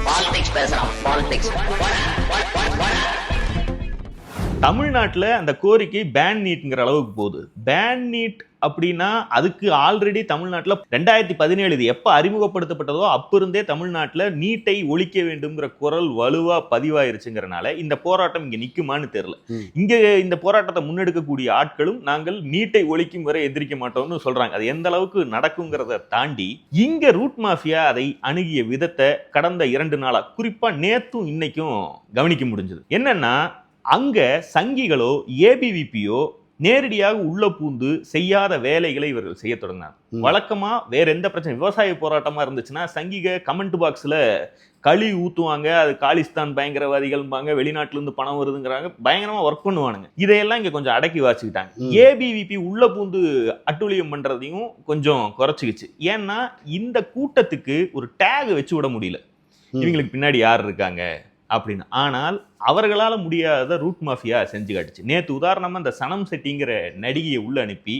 Politics பேசுறான். Politics தமிழ்நாட்டில் அந்த கோரிக்கை பேன் நீட்ங்கிற அளவுக்கு போகுது. பேன் நீட் அப்படின்னா அதுக்கு ஆல்ரெடி தமிழ்நாட்டில் 2017 இது எப்போ அறிமுகப்படுத்தப்பட்டதோ அப்போ இருந்தே தமிழ்நாட்டில் நீட்டை ஒழிக்க வேண்டும்ங்கிற குரல் வலுவாக பதிவாயிருச்சுங்கிறனால இந்த போராட்டம் இங்கே நிற்குமான்னு தெரியல. இங்கே இந்த போராட்டத்தை முன்னெடுக்கக்கூடிய ஆட்களும் நாங்கள் நீட்டை ஒழிக்கும் வரை எதிர்க்க மாட்டோம்னு சொல்றாங்க. அது எந்த அளவுக்கு நடக்குங்கிறத தாண்டி இங்க ரூட் மாஃபியா அதை அணுகிய விதத்தை கடந்த 2 நாளா குறிப்பா நேத்தும் இன்னைக்கும் கவனிக்க முடிஞ்சது. என்னன்னா அங்க சங்கிகளோ ஏபிவிபியோ நேரடியாக உள்ள பூந்து செய்யாத வேலைகளை இவர்கள் செய்ய தொடங்கினாங்க. வழக்கமா வேற எந்த பிரச்சனை விவசாய போராட்டமா இருந்துச்சுன்னா சங்கிக கமெண்ட் பாக்ஸ்ல களி ஊத்துவாங்க, அது காலிஸ்தான் பயங்கரவாதிகள்பாங்க, வெளிநாட்டுல இருந்து பணம் வருதுங்கிறாங்க, பயங்கரமா ஒர்க் பண்ணுவானுங்க. இதையெல்லாம் இங்க கொஞ்சம் அடக்கி வாச்சுக்கிட்டாங்க. ஏபிவிபி உள்ள பூந்து அட்டூழியம் பண்றதையும் கொஞ்சம் குறைச்சிக்கிச்சு. ஏன்னா இந்த கூட்டத்துக்கு ஒரு டேக் வச்சு விட முடியல, இவங்களுக்கு பின்னாடி யார் இருக்காங்க அப்படின்னு. ஆனால் அவர்களால முடியாத ரூட் மாஃபியா செஞ்சு காட்டுச்சு. நேத்து உதாரணமா அந்த சனம் செட்டிங்கிற நடிகையை உள்ள அனுப்பி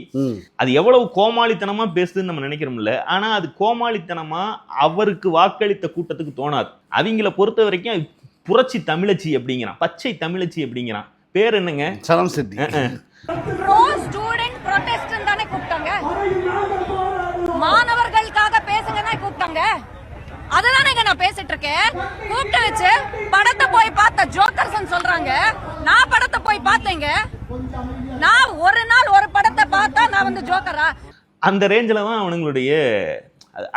அது எவ்வளவு கோமாளித்தனமா பேசுதுன்னு நம்ம நினைக்கிறோம்ல, ஆனா அது கோமாளித்தனமா அவருக்கு வாக்களித்த கூட்டத்துக்கு தோணாது. அவங்கள பொறுத்த வரைக்கும் புரட்சி தமிழச்சி அப்படிங்கிறான், பச்சை தமிழச்சி அப்படிங்கிறான். பேர் என்னங்க? சனம் செட்டி. மாணவர்களுக்காக பேசுங்கன்னா கூப்பிட்டாங்க, அதுதானே நான் பேசிட்டு இருக்கேன். கூப்பிட்டு வச்சு படத்தை போய் பார்த்த ஜோக்கர்ஸ் சொல்றாங்க. நான் படத்தை போய் பார்த்தேங்க. நான் ஒரு நாள் ஒரு படத்தை பார்த்தா நான் வந்து ஜோக்கரா? அந்த ரேஞ்சில தான் அவனுங்களுடைய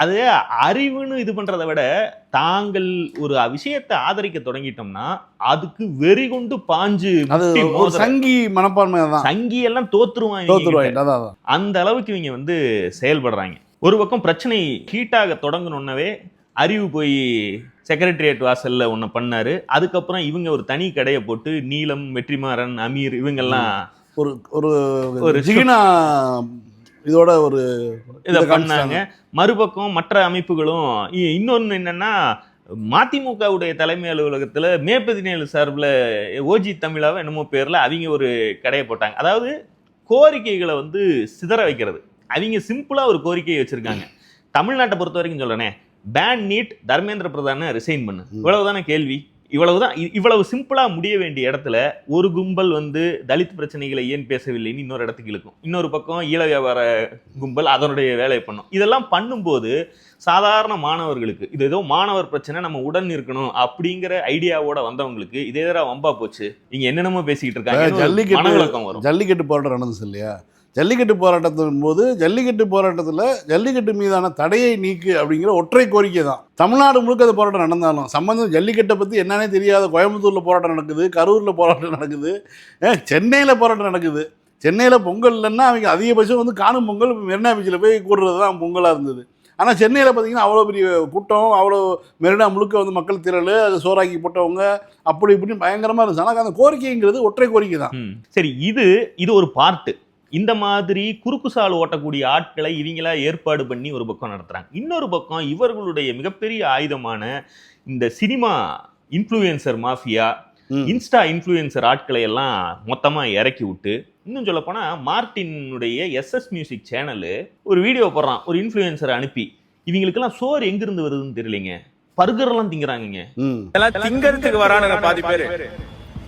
அது அறிவுன்னு இது பண்றதை விட தாங்கள் ஒரு விஷயத்தை ஆதரிக்க தொடங்கிட்டோம்னா அதுக்கு வெறி கொண்டு பாஞ்சு சங்கி மனப்பான்மை தான். சங்கி எல்லாம் தோத்துருவாங்க. அந்த அளவுக்கு இவங்க வந்து செயல்படுறாங்க. ஒரு பக்கம் பிரச்சனை ஹீட்டாக தொடங்கணும்னவே அறிவு போய் செக்ரட்டரியேட் வாசல்ல ஒன்று பண்ணாரு. அதுக்கப்புறம் இவங்க ஒரு தனி கடையை போட்டு நீலம், வெற்றிமாறன், அமீர் இவங்கெல்லாம் ஒரு ஜிகினா இதோட ஒரு இதை பண்ணாங்க. மறுபக்கம் மற்ற அமைப்புகளும். இன்னொன்று என்னன்னா மதிமுகவுடைய தலைமை அலுவலகத்தில் மே 17 சார்பில் ஓஜி தமிழாவை என்னமோ பேரில் அவங்க ஒரு கடையை போட்டாங்க. அதாவது கோரிக்கைகளை வந்து சிதற வைக்கிறது. அவங்க சிம்பிளா ஒரு கோரிக்கையை வச்சிருக்காங்க. தமிழ்நாட்டை பொறுத்த வரைக்கும் சொல்றேனே, பேன் நீட், தர்மேந்திர பிரதான ரிசைன் பண்ணு, இவ்வளவுதானே கேள்வி. இவ்வளவுதான். இவ்வளவு சிம்பிளா முடிய வேண்டிய இடத்துல ஒரு கும்பல் வந்து தலித் பிரச்சனைகளை ஏன் பேசவில்லைன்னு இன்னொரு இடத்துக்கு இழுக்கும். இன்னொரு பக்கம் ஈழ வியாபார கும்பல் அதனுடைய வேலையை பண்ணும். இதெல்லாம் பண்ணும்போது சாதாரண மாணவர்களுக்கு இது ஏதோ மாணவர் பிரச்சனை, நம்ம உடன் இருக்கணும் அப்படிங்கிற ஐடியாவோட வந்தவங்களுக்கு இதே தடவை வம்பா போச்சு, இங்க என்னென்னமோ பேசிக்கிட்டு இருக்காங்க. மனவிளக்கம் வரும். ஜல்லிக்கட்டு போராட்டம் நடந்துச்சு இல்லையா? ஜல்லிக்கட்டு போராட்டத்தின் போது ஜல்லிக்கட்டு போராட்டத்தில் ஜல்லிக்கட்டு மீதான தடையை நீக்கு அப்படிங்கிற ஒற்றை கோரிக்கை தான். தமிழ்நாடு முழுக்க அந்த போராட்டம் நடந்தாலும் சம்பந்தம் ஜல்லிக்கட்டை பற்றி என்னன்னே தெரியாத கோயம்புத்தூரில் போராட்டம் நடக்குது, கரூரில் போராட்டம் நடக்குது, சென்னையில் போராட்டம் நடக்குது. சென்னையில் பொங்கல் இல்லைன்னா அவங்க அதிகபட்சம் வந்து காணும் பொங்கல் மெரினா பீச்சில் போய் கூடுறது தான் பொங்கலாக இருந்தது. ஆனால் சென்னையில் பார்த்தீங்கன்னா அவ்வளோ பெரிய கூட்டம், அவ்வளோ மெரினா முழுக்க வந்து மக்கள் திரள், அது சோறாக்கி போட்டவங்க அப்படி இப்படின்னு பயங்கரமாக இருந்துச்சு. ஆனால் அந்த கோரிக்கைங்கிறது ஒற்றை கோரிக்கை தான். சரி, இது ஒரு பார்ட்டு. இந்த மாதிரி குறுக்கு சால் ஓட்டக்கூடிய ஆட்களை இவங்களா ஏற்பாடு பண்ணி ஒரு பக்கம் நடத்துறாங்க. இன்னொரு பக்கம் இவர்களுடைய மிகப்பெரிய ஆயுதமான இந்த cinema influencer mafia, Insta influencer ஆட்களை எல்லாம் மொத்தமா இறக்கி விட்டு, இன்னும் சொல்ல போனா மார்டினுடைய SS மியூசிக் சேனலு ஒரு வீடியோ போடுறான், ஒரு இன்ஃப்ளூயன்சரை அனுப்பி. இவங்களுக்கெல்லாம் சோறு எங்கிருந்து வருதுன்னு தெரியலைங்க, பர்கர் எல்லாம் திங்கிறாங்க. திங்கறதுக்கு வரானுங்க பாதி பேரு.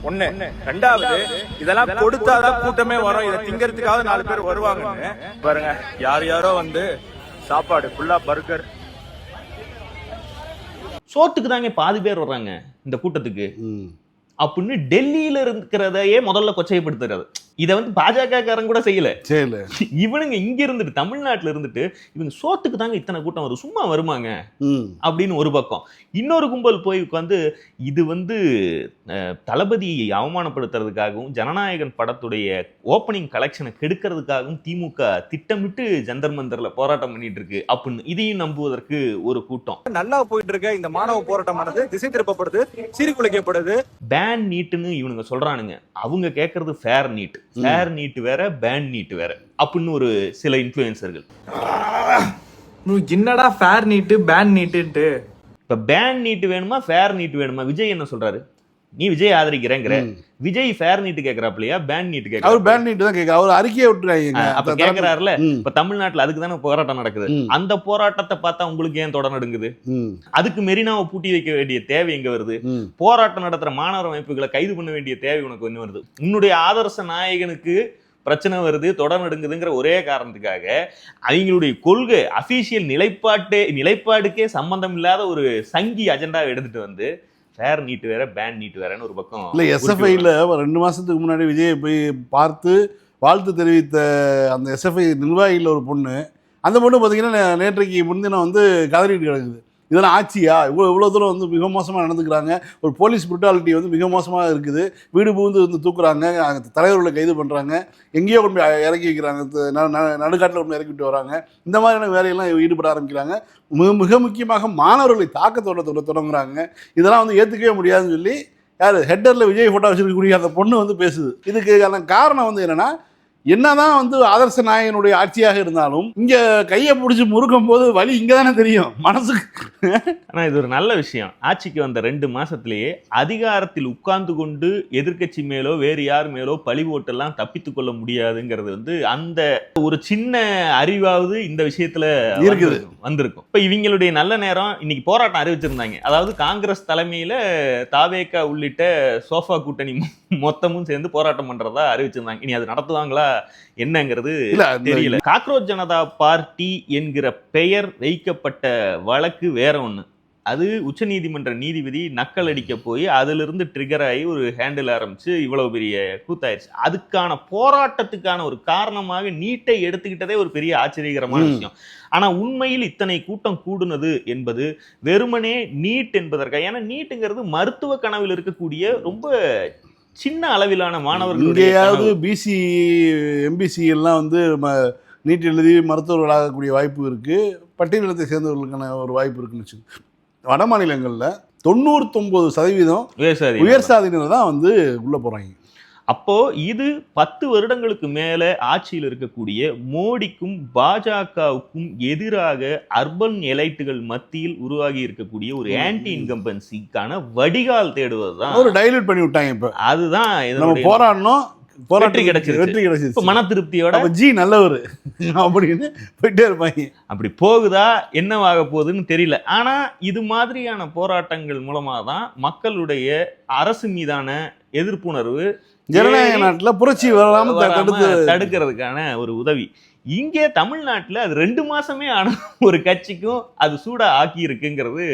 ஒண்ணு. ரெண்டாவது, இதெல்லாம் கொடுத்தாதான் கூட்டமே வரும், இதை திங்கறதுக்காக 4 பேர் வருவாங்கன்னு பாருங்க. யாரோ வந்து சாப்பாடு ஃபுல்லா பர்கர், சோத்துக்கு தாங்க பாதி பேர் வர்றாங்க இந்த கூட்டத்துக்கு அப்படின்னு டெல்லியில இருக்கிறதையே முதல்ல கொச்சைப்படுத்துறது. இதை வந்து பாஜக காரங்க கூட செய்யல. இவனுங்க இங்க இருந்துட்டு தமிழ்நாட்டுல இருந்துட்டு இவங்க சோத்துக்கு தாங்க இத்தனை கூட்டம் வரும், சும்மா வருமாங்க அப்படின்னு ஒரு பக்கம். இன்னொரு கும்பல் போய் உட்காந்து இது வந்து தளபதியை அவமானப்படுத்துறதுக்காகவும் ஜனநாயகன் படத்துடைய ஓப்பனிங் கலெக்ஷனை கெடுக்கிறதுக்காகவும் திமுக திட்டமிட்டு ஜந்தர் மந்தர்ல போராட்டம் பண்ணிட்டு இருக்கு அப்படின்னு இதையும் நம்புவதற்கு ஒரு கூட்டம். நல்லா போயிட்டு இருக்க இந்த மாணவ போராட்டமானது திசை திருப்பப்படுது, சீர்குலைக்கப்படுது. பேன் நீட்னு இவனுங்க சொல்றானுங்க, அவங்க கேட்கறது ஃபேர் நீட். ஃபேர் நீட் வேற, பேன் நீட் வேற அப்படின்னு ஒரு சில இன்ஃப்ளூயன்சர்கள். என்னடா ஃபேர் நீட் பேன் நீட்டுன்ட்டு? இப்ப பேன் நீட் வேணுமா ஃபேர் நீட் வேணுமா? விஜய் என்ன சொல்றாரு? நீ விஜய் ஆதரிக்கிறேங்கிற, விஜய் ஃபேர் நீட் கேக்குறாப்லையா பேன் நீட் கேக்குறாரு? அவர் பேன் நீட் தான் கேட்க, அவர் அறிக்கையை விட்டுறாங்க. அப்ப கேக்குறாருல, இப்ப தமிழ்நாட்டுல அதுக்கு தானே போராட்டம் நடக்குது. அந்த போராட்டத்தை பார்த்தா உங்களுக்கு ஏன் தொட நடுங்குது? அதுக்கு மெரினாவை பூட்டி வைக்க வேண்டிய தேவை எங்க வருது? போராட்டம் நடத்துற மாணவர் அமைப்புகளை கைது பண்ண வேண்டிய தேவை உனக்கு என்ன வருது? உன்னுடைய ஆதர்ச நாயகனுக்கு பிரச்சனை வருது, தொடர் நடுங்குதுங்கிற ஒரே காரணத்துக்காக அவங்களுடைய கொள்கை அபிஷியல் நிலைப்பாடுக்கே சம்பந்தம் இல்லாத ஒரு சங்கி அஜெண்டாவை எடுத்துட்டு வந்து ஃபேர் நீட் வேற பேன் நீட் வேறன்னு ஒரு பக்கம். இல்லை, எஸ்எஃப்ஐயில் 2 மாதத்துக்கு முன்னாடி விஜயை போய் பார்த்து வாழ்த்து தெரிவித்த அந்த எஸ்எஃப்ஐ நிர்வாகியில் ஒரு பொண்ணு, அந்த பொண்ணு பார்த்தீங்கன்னா நேற்றைக்கு முன்தினம் வந்து கதறிட்டு கிடக்குது. இதெல்லாம் ஆட்சியா? இவ்வளோ தூரம் வந்து மிக மோசமாக நடந்துக்கிறாங்க, ஒரு போலீஸ் புருட்டாலிட்டி வந்து மிக மோசமாக இருக்குது, வீடு புகுந்து வந்து தூக்குறாங்க, தலைவர்களை கைது பண்ணுறாங்க, எங்கேயோ கொண்டு போய் இறக்கி வைக்கிறாங்க, நடுக்காட்டில் கொண்டு இறக்கிட்டு வராங்க, இந்த மாதிரியான வேலையெல்லாம் ஈடுபட ஆரம்பிக்கிறாங்க. மிக முக்கியமாக மாணவர்களை தாக்க தொடங்குறாங்க. இதெல்லாம் வந்து ஏற்றுக்கவே முடியாதுன்னு சொல்லி யார் ஹெட்டரில் விஜய் ஃபோட்டோ வச்சுருக்கக்கூடிய அந்த பொண்ணு வந்து பேசுது. இதுக்கான காரணம் வந்து என்னென்னா, என்னதான் வந்து ஆதர்ச நாயகனுடைய ஆட்சியாக இருந்தாலும் இங்க கையை பிடிச்சி முறுக்கும் போது வலி இங்க தானே தெரியும் மனசுக்கு. ஆனா இது ஒரு நல்ல விஷயம். ஆட்சிக்கு வந்த 2 மாசத்திலேயே அதிகாரத்தில் உட்கார்ந்து கொண்டு எதிர்க்கட்சி மேலோ வேறு யார் மேலோ பழி போட்டெல்லாம் தப்பித்துக் கொள்ள முடியாதுங்கிறது வந்து அந்த ஒரு சின்ன அறிவாவது இந்த விஷயத்துல இருக்குது, வந்திருக்கும். இப்ப இவங்களுடைய நல்ல நேரம் இன்னைக்கு போராட்டம் அறிவிச்சிருந்தாங்க. அதாவது காங்கிரஸ் தலைமையில தாவேகா உள்ளிட்ட சோஃபா கூட்டணி மொத்தமும் சேர்ந்து போராட்டம் பண்றதா அறிவிச்சிருந்தாங்க. இனி அது நடத்துவாங்களா என்னங்கிறது தெரியல. காக்ரோச் ஜனதா பார்ட்டி என்கிற பெயர் வைக்கப்பட்ட வழக்கு வேற ஒண்ணு. அது உச்சநீதிமன்ற நீதிபதி நக்கல் அடிக்க போய் அதிலிருந்து ட்ரிகர் ஆகி ஒரு ஹேண்டில் ஆரம்பிச்சு இவ்வளவு பெரிய கூத்தாயிருச்சு. அதுக்கான போராட்டத்துக்கான ஒரு காரணமாக நீட்டை எடுத்துக்கிட்டதே ஒரு பெரிய ஆச்சரியகரமான விஷயம். ஆனா உண்மையில் இத்தனை கூட்டம் கூடுனது என்பது வெறுமனே நீட் என்பதற்காக. ஏன்னா நீட்டுங்கிறது மருத்துவ கனவில் இருக்கக்கூடிய ரொம்ப சின்ன அளவிலான மாணவர்கள். இங்கேயாவது பிசி எம்பிசி எல்லாம் வந்து நீட் எழுதி மருத்துவர்களாகக்கூடிய வாய்ப்பு இருக்கு, பட்டியலினத்தை சேர்ந்தவர்களுக்கான ஒரு வாய்ப்பு இருக்குன்னு வச்சுக்கோங்க. வட மாநிலங்களில் 99% உயர் சாதியினர் தான் வந்து உள்ள போறாங்க. அப்போ இது 10 வருடங்களுக்கு மேல ஆட்சியில் இருக்கக்கூடிய மோடிக்கும் பாஜகவுக்கும் எதிராக அர்பன் எலைட்டுகள் மத்தியில் உருவாகி இருக்கக்கூடிய ஒரு ஆன்டி இன்கம்பன்சிக்கான வடிகால் தேடுவதுதான். ஒரு டைலூட் பண்ணி விட்டாங்க. இப்ப அதுதான் நம்ம போராடணும், வெற்றி கிடைச்சிருச்சு, மன திருப்தியோட ஜி நல்லவர் அப்படின்னு போயிட்டே இருப்பாங்க. அப்படி போகுதா என்னவாக போகுதுன்னு தெரியல. ஆனா இது மாதிரியான போராட்டங்கள் மூலமா தான் மக்களுடைய அரசு மீதான எதிர்ப்புணர்வு ஜனநாயக நாட்டில் புரட்சி வராம தடுக்கிறதுக்கான ஒரு உதவி. இங்கே தமிழ்நாட்டில் அது 2 மாசமே ஆன ஒரு கட்சிக்கும் அது சூடா ஆக்கி இருக்குங்கிறது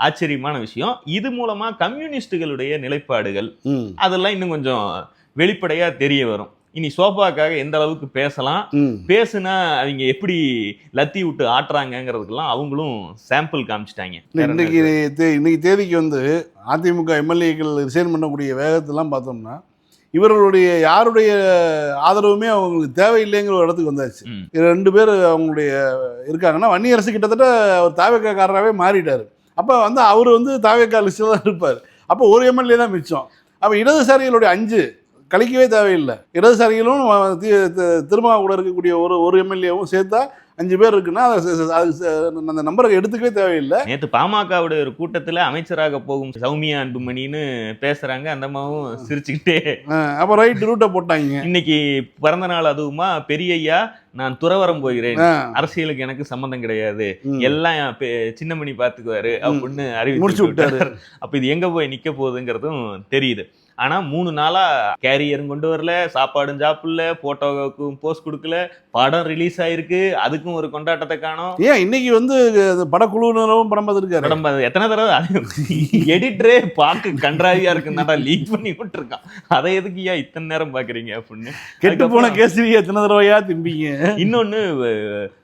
ஆச்சரியமான விஷயம். இது மூலமா கம்யூனிஸ்டுகளுடைய நிலைப்பாடுகள் அதெல்லாம் இன்னும் கொஞ்சம் வெளிப்படையா தெரிய வரும். இனி சோபாக்காக எந்த அளவுக்கு பேசலாம், பேசுனா அவங்க எப்படி லத்தி விட்டு ஆட்டுறாங்கிறதுக்கெல்லாம் அவங்களும் சாம்பிள் காமிச்சிட்டாங்க. இன்னைக்கு தேதிக்கு வந்து அதிமுக எம்எல்ஏக்கள் ரிசைன் பண்ணக்கூடிய வேகத்தெல்லாம் பார்த்தோம்னா இவர்களுடைய யாருடைய ஆதரவுமே அவங்களுக்கு தேவையில்லைங்கிற ஒரு இடத்துக்கு வந்தாச்சு. 2 பேர் அவங்களுடைய இருக்காங்கன்னா வன்னியரசு கிட்டத்தட்ட அவர் தாவேக்காரராகவே மாறிட்டார். அப்போ வந்து அவர் வந்து தாவேக்கா லிஸ்ட்டில் தான் இருப்பார். அப்போ ஒரு எம்எல்ஏ தான் மிச்சம். அப்போ இடதுசாரிகளுடைய 5 கழிக்கவே தேவையில்லை. இடதுசாரிகளும் திரும்ப கூட இருக்கக்கூடிய ஒரு எம்எல்ஏவும் சேர்த்தா 5 பேர் இருக்குன்னா அந்த நம்பரை எடுத்துக்கவே தேவையில்லை. நேற்று பாமகவுடைய ஒரு கூட்டத்தில் அமைச்சராக போகும் சௌமியா அன்புமணின்னு பேசுறாங்க. அந்த அம்மாவும் சிரிச்சுக்கிட்டே அப்போ ரைட் ரூட்டை போட்டாங்க. இன்னைக்கு பிறந்த நாள் அதுவுமா பெரியய்யா நான் துறவரம் போகிறேன், அரசியலுக்கு எனக்கு சம்பந்தம் கிடையாது, எல்லாம் சின்னமணி பாத்துக்குவாரு அப்படின்னு அறிவிச்சு விட்டாரு. அப்ப இது எங்க போய் நிக்க போகுதுங்கிறதும் தெரியுது. ஆனா 3 நாளா கேரியரும் கொண்டு வரல, சாப்பாடும் சாப்பிடல, போட்டோவுக்கும் போஸ்ட் கொடுக்கல, படம் ரிலீஸ் ஆயிருக்கு, அதுக்கும் ஒரு கொண்டாட்டத்தை காணோம். ஏன் இன்னைக்கு வந்து படக்குழுவினரும் படம் பார்த்துருக்காரு. படம் எத்தனை தடவை எடிட்டரே பார்க்க கன்றாவியா இருக்குன்னா லீக் பண்ணி விட்டுருக்கான். அதை எதுக்கு ஏன் இத்தனை நேரம் பாக்குறீங்க அப்படின்னு. கெட்டு போன கேசரி எத்தனை தடவையா திம்பிங்க. இன்னொன்னு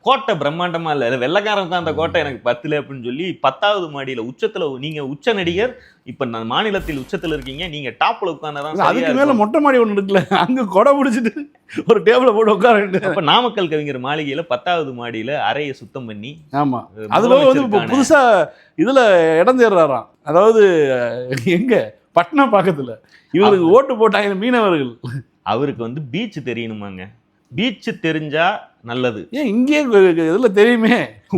கோட்டை பிரம்மாண்டமா இல்ல, வெள்ளக்காரன் தான் அந்த கோட்டை எனக்கு 10 அப்படின்னு சொல்லி 10வது மாடியில உச்சத்துல, நீங்க உச்ச நடிகர், இப்ப மாநிலத்தில் உச்சத்துல இருக்கீங்க, நீங்க டாப்ல உட்கார்ந்ததான். அதுக்கு மேல மொட்டை மாடி ஒண்ணு இருக்குல்ல, அங்க கொடை பிடிச்சிட்டு ஒரு டேபிள போட்டு உட்கார. அப்ப நாமக்கல் கவிஞர் மாளிகையில 10வது மாடியில அறையை சுத்தம் பண்ணி, ஆமா அதுல வந்து புதுசா இதுல இடம் தேடுறாராம். அதாவது எங்க பட்னா பக்கத்துல இவருக்கு ஓட்டு போட்டாங்க மீனவர்கள். அவருக்கு வந்து பீச் தெரியணுமாங்க, பீச் தெரிஞ்சா நல்லது. ஏன் இங்கே இதில் தெரியுமே,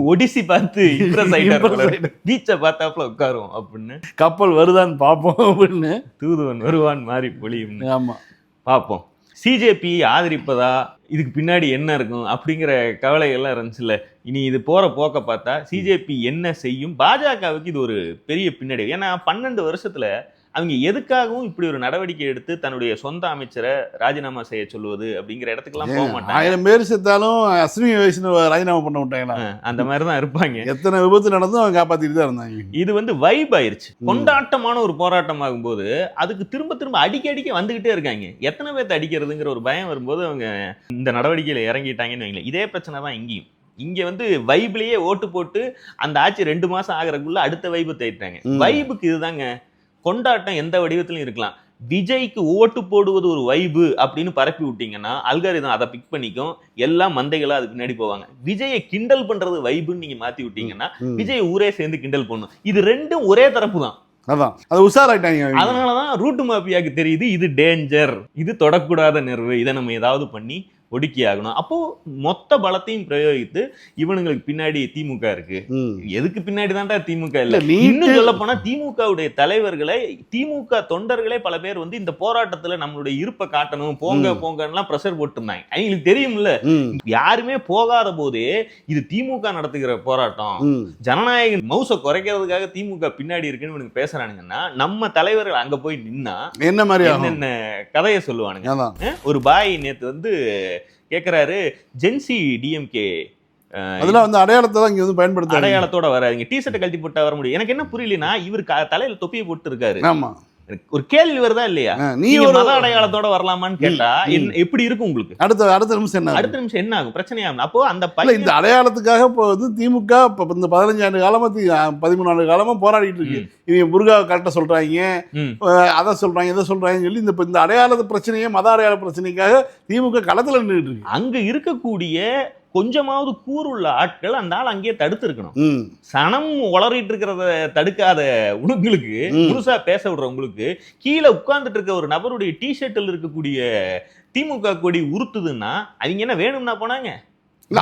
ஒடிசி பார்த்து இம்ப்ரெஸ் ஆயிட்டாரு, பீச்சை பார்த்தாப்புல உட்காரும் அப்படின்னு, கப்பல் வருதான்னு பார்ப்போம் அப்படின்னு, தூதுவன் வருவான் மாறி பொழியும். ஆமா பார்ப்போம். சிஜேபி ஆதரிப்பதா, இதுக்கு பின்னாடி என்ன இருக்கும் அப்படிங்கிற கவலைகள்லாம் இருந்துச்சுல்ல. இனி இது போற போக்க பார்த்தா சிஜேபி என்ன செய்யும், பாஜகவுக்கு இது ஒரு பெரிய பின்னாடி. ஏன்னா 12 வருஷத்துல அவங்க எதுக்காகவும் இப்படி ஒரு நடவடிக்கை எடுத்து தன்னுடைய சொந்த அமைச்சரை ராஜினாமா செய்ய சொல்லுவது அப்படிங்கிற இடத்துக்குலாம் போக மாட்டாங்க. 1000 பேர் செத்தாலும் அஸ்வினி வைஷ்ணவ ராஜினாமா பண்ண விட்டாங்களா? அந்த மாதிரி தான் இருப்பாங்க. எத்தனை விபத்து நடந்தும் அவங்க காப்பாத்திட்டு தான் இருந்தாங்க. இது வந்து வைப் ஆயிருச்சு, கொண்டாட்டமான ஒரு போராட்டம் ஆகும்போது அதுக்கு திரும்ப திரும்ப அடிக்க வந்துகிட்டே இருக்காங்க. எத்தனை பேர்த்த அடிக்கிறதுங்கிற ஒரு பயம் வரும்போது அவங்க இந்த நடவடிக்கையில இறங்கிட்டாங்கன்னு வைங்களேன். இதே பிரச்சனை தான் இங்கேயும். இங்க வந்து வைப்லயே ஓட்டு போட்டு அந்த ஆட்சி 2 மாசம் ஆகிறதுக்குள்ள அடுத்த வைப்பு தேய்ட்டாங்க. வைப்புக்கு இதுதாங்க கொண்டாட்டம், எந்த வடிவத்திலும் இருக்கலாம். விஜய்க்கு ஓட்டு போடுவது ஒரு வைபு அப்படின்னு பரப்பி விட்டீங்கன்னா அல்காரிதம் அதை பிக் பண்ணிக்கும், எல்லாம் மந்தைகளா அதுக்கு பின்னாடி போவாங்க. விஜயை கிண்டல் பண்றது வைபுன்னு நீங்க மாத்தி விட்டீங்கன்னா விஜய் ஊரே சேர்ந்து கிண்டல் பண்ணும். இது ரெண்டும் ஒரே தரப்பு தான். அதான் அது உஷாராயிட்டாங்க. அதனாலதான் ரூட்டு மாஃபியாக்கு தெரியுது இது டேஞ்சர், இது தொடக்கூடாத நெர்வு, இதை நம்ம ஏதாவது பண்ணி ஒடுக்கி ஆகணும். அப்போ மொத்த பலத்தையும் பிரயோகித்து இவனுங்களுக்கு பின்னாடி திமுக இருக்கு. எதுக்கு பின்னாடி தான்டா திமுக இல்ல, இன்னும் சொல்ல போனா திமுகவுடைய தலைவர்களை, திமுக தொண்டர்களே பல பேர் வந்து இந்த போராட்டத்துல நம்மளுடைய இருப்பை காட்டணும், போங்க போங்கலாம் பிரஷர் போட்டுருந்தாங்க. அவங்களுக்கு தெரியும்ல, யாருமே போகாத போதே இது திமுக நடத்துகிற போராட்டம், ஜனநாயக மவுச குறைக்கிறதுக்காக திமுக பின்னாடி இருக்குன்னு இவனுக்கு பேசுறானுங்கன்னா, நம்ம தலைவர்கள் அங்க போய் நின்னா என்ன மாதிரி என்னென்ன கதையை சொல்லுவானுங்க. ஒரு பாய் நேத்து வந்து கேக்குறாரு, ஜென்சி டிஎம்கே அதெல்லாம் வந்து அடையாளத்தை தான் இங்க வந்து பயன்படுத்த, அடையாளத்தோட வராங்க, டிஷர்ட் கழட்டி போட்டா வர முடியும். எனக்கு என்ன புரியலனா, இவர் தலையில தொப்பியை போட்டு இருக்காரு. ஆமா, ஒரு கேள்வி வருதா இல்லையா, நீ ஒரு மத அடையாளத்தோட வரலாமான்னு கேட்டா எப்படி இருக்கும் உங்களுக்கு? அடுத்த நிமிஷம் என்ன ஆகும், பிரச்சனையாகும். அப்போ அந்த இந்த அடையாளத்துக்காக இப்போ வந்து திமுக இந்த 15 ஆண்டு காலமா 13 ஆண்டு காலமா போராடிட்டு இருக்கு. இவங்க முருகாவை கரெக்டா சொல்றாங்க, அதை சொல்றாங்க, இதை சொல்றாங்கன்னு சொல்லி இந்த அடையாள பிரச்சனையே, மத அடையாள பிரச்சனைக்காக திமுக களத்துல நின்றுட்டு இருக்கு. அங்க இருக்கக்கூடிய கொஞ்சமாவது கூறுள்ள ஆட்கள் அந்த ஆள் அங்கேயே தடுத்து இருக்கணும். சனம் உளறிட்டு இருக்கிறத தடுக்காத உங்களுக்கு, முழுசா பேச விடுற உங்களுக்கு, கீழே உட்கார்ந்துட்டு இருக்க ஒரு நபருடைய டிஷர்ட்டில் இருக்கக்கூடிய திமுக கொடி உறுத்துதுன்னா அவங்க என்ன வேணும்னா போனாங்க,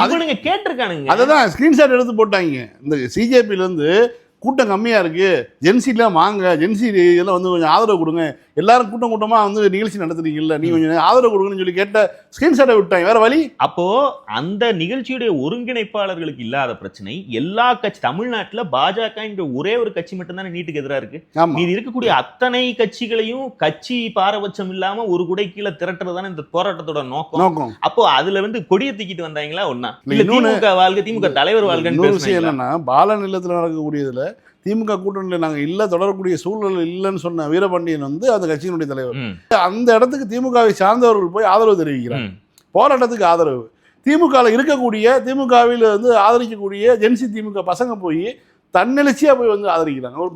அவனுங்க கேட்டிருக்கானுங்க. அததான் ஸ்கிரீன்ஷாட் எடுத்து போட்டாங்க. இந்த சிஜேபில இருந்து கூட்டம் கம்மியா இருக்கு, ஜென்சிலாம் வாங்க, ஜென்சி இதெல்லாம் வந்து கொஞ்சம் ஆதரவு கொடுங்க, எல்லாரும் கூட்டமா வந்து நிகழ்ச்சி நடத்துறீங்கல்ல, நீ கொஞ்சம் ஆதரவு கொடுங்கன்னு சொல்லி கேட்ட ஸ்கிரீன்ஷாட்டை விட்டாங்க. வேற வழி. அப்போ அந்த நிகழ்ச்சியுடைய ஒருங்கிணைப்பாளர்களுக்கு இல்லாத பிரச்சனை எல்லா கட்சி, தமிழ்நாட்டுல பாஜக என்ற ஒரே ஒரு கட்சி மட்டும் தானே நீட்டுக்கு எதிராக இருக்கு. மீதி இருக்கக்கூடிய அத்தனை கட்சிகளையும் கட்சி பாரபட்சம் இல்லாம ஒரு குடை கீழே திரட்டுறதுதானே இந்த போராட்டத்தோட நோக்கம். அப்போ அதுல வந்து கொடியை தூக்கிட்டு வந்தாங்களா ஒன்னா, திமுக வாழ்க, திமுக தலைவர் வாழ்கன்னு என்னன்னா, பால நிலத்துல நடக்கக்கூடியதுல திமுக கூட்டணியில் நாங்கள் இல்லை, தொடரக்கூடிய சூழ்நிலை இல்லைன்னு சொன்ன வீரபாண்டியன் வந்து அந்த கட்சியினுடைய தலைவர். அந்த இடத்துக்கு திமுகவை சார்ந்தவர்கள் போய் ஆதரவு தெரிவிக்கிறாங்க, போராட்டத்துக்கு ஆதரவு. திமுகவில் இருக்கக்கூடிய, திமுகவில் வந்து ஆதரிக்கக்கூடிய ஜென்சி திமுக பசங்க போய் தன்னெழுச்சியாக போய் வந்து ஆதரிக்கிறாங்க. ஒரு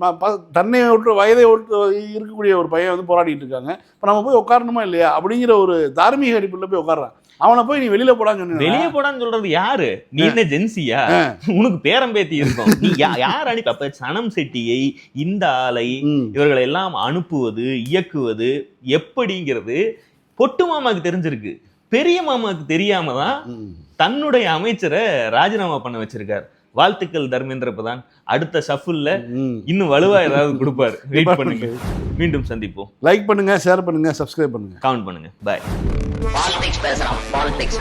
தன்னை ஒட்டு வயதை ஒட்டு இருக்கக்கூடிய ஒரு பையன் வந்து போராடிட்டு இருக்காங்க. இப்போ நம்ம போய் உட்காரணுமா இல்லையா அப்படிங்கிற ஒரு தார்மீக அடிப்படையில் போய் உட்கார்றான். அவனை போய் நீ வெளியில போடான்னு சொன்ன, வெளியே போடான்னு சொல்றது யாரு? நீ என்ன ஜென்சியா? உனக்கு பேரம்பேத்தி இருக்கும். நீ யார் அனுப்பி? அப்ப சனம் செட்டியை, இந்த ஆளை, இவர்களை எல்லாம் அனுப்புவது, இயக்குவது எப்படிங்கிறது பொட்டு மாமாக்கு தெரிஞ்சிருக்கு, பெரிய மாமாக்கு தெரியாம தான் தன்னுடைய அமைச்சரை ராஜினாமா பண்ண வச்சிருக்காரு. வாழ்த்துக்கள் தர்மேந்திர பிரதான். அடுத்த ஷஃபுல்ல இன்னும் வலுவா ஏதாவது கொடுப்பாரு. வெயிட் பண்ணுங்க. மீண்டும் சந்திப்போம். லைக் பண்ணுங்க, ஷேர் பண்ணுங்க, சப்ஸ்கிரைப் பண்ணுங்க, கமெண்ட் பண்ணுங்க. பாய். பாலிடிக்ஸ் பேசுறான், பாலிடிக்ஸ்.